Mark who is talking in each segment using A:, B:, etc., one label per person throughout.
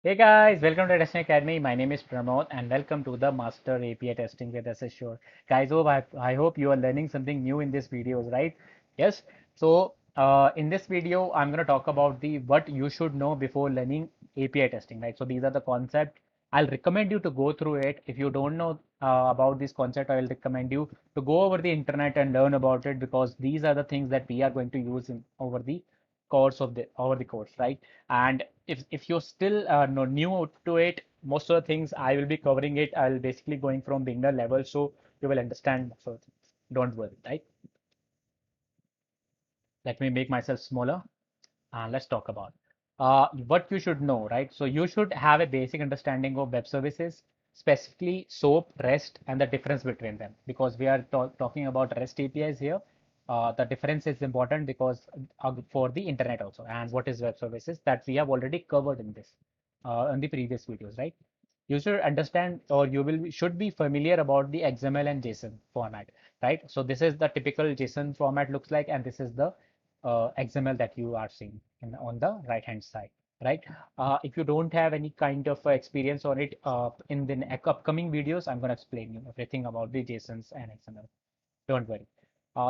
A: Hey guys, welcome to Testing Academy. My name is Pramod and welcome to the Master API Testing with SS Sure. Guys, I hope you are learning something new in this videos, right? Yes. In this video, I'm going to talk about the what you should know before learning API testing, right? So these are the concepts. I'll recommend you to go through it. If you don't know about this concept, I will recommend you to go over the internet and learn about it because these are the things that we are going to use in over the course, right? And if you're still new to it, most of the things I will be covering it. I'll basically going from beginner level, so you will understand. So don't worry, right? Let me make myself smaller and let's talk about what you should know, right? So you should have a basic understanding of web services, specifically SOAP, REST, and the difference between them. Because we are talking about REST APIs here, the difference is important because for the internet also. And what is web services that we have already covered in this in the previous videos, right? You should understand or should be familiar about the XML and JSON format, right? So this is the typical JSON format looks like, and this is the XML that you are seeing on the right hand side, right? If you don't have any kind of experience on it, in the upcoming videos, I'm going to explain you everything about the JSONs and XML. Don't worry.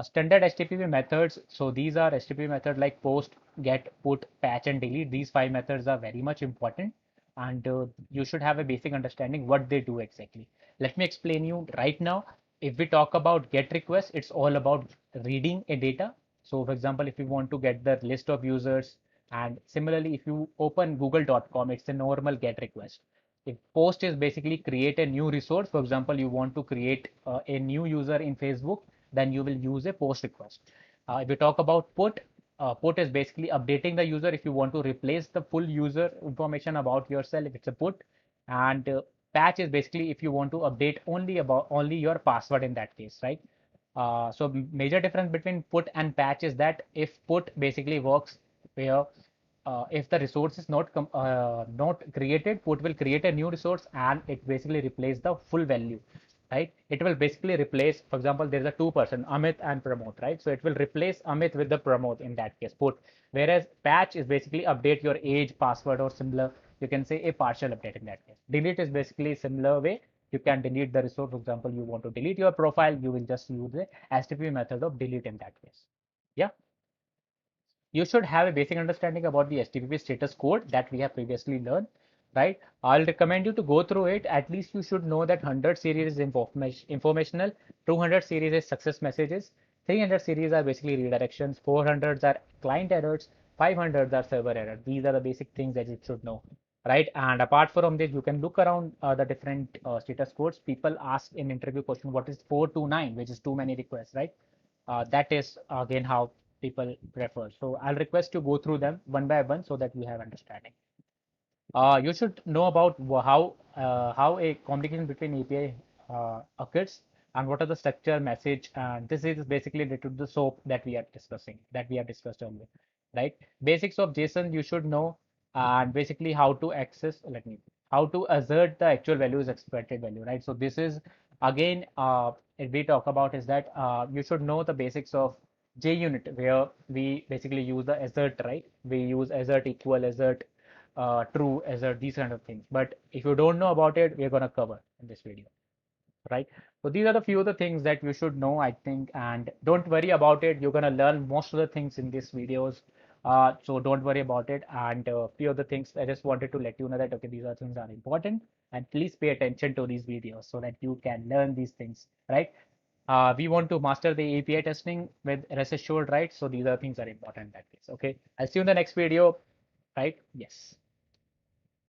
A: Standard HTTP methods. So these are HTTP methods like post, get, put, patch, and delete. These five methods are very much important, and you should have a basic understanding what they do exactly. Let me explain you right now. If we talk about get request, it's all about reading a data. So, for example, if you want to get the list of users, and similarly, if you open google.com, it's a normal get request. If post is basically create a new resource, for example, you want to create a new user in Facebook, then you will use a post request. If you talk about put, put is basically updating the user. If you want to replace the full user information about yourself, if it's a put, and patch is basically if you want to update only your password in that case, right? So major difference between put and patch is that if put basically works where if the resource is not created, put will create a new resource and it basically replace the full value, right? It will basically replace, for example, there's a two-person, Amit and Pramod, right? So it will replace Amit with the Pramod in that case, put. Whereas patch is basically update your age, password, or similar. You can say a partial update in that case. Delete is basically similar way. You can delete the resource. For example, you want to delete your profile, you will just use the HTTP method of delete in that case. Yeah. You should have a basic understanding about the HTTP status code that we have previously learned, right? I'll recommend you to go through it. At least you should know that 100 series is informational, 200 series is success messages, 300 series are basically redirections, 400s are client errors, 500s are server errors. These are the basic things that you should know, right? And apart from this, you can look around the different status codes. People ask in interview question, what is 429, which is too many requests, right? That is again how people prefer. So I'll request you go through them one by one so that you have understanding. You should know about how a communication between API occurs and what are the structure, message, and this is basically related to the SOAP that we are discussing, that we have discussed earlier, right? Basics of JSON you should know, and basically how to access. How to assert the actual value is expected value, right? So this is again, if we talk about is that you should know the basics of JUnit, where we basically use the assert, right? We use assert equal, assert true, assert, these kind of things. But if you don't know about it, we're going to cover in this video, right? So these are the few of the things that you should know, I think, and don't worry about it. You're going to learn most of the things in these videos. So don't worry about it. And few of the things I just wanted to let you know that, okay, these are things are important and please pay attention to these videos so that you can learn these things, right? We want to master the API testing with rest assured, right? So these are things that are important in that case. Okay. I'll see you in the next video, right? Yes.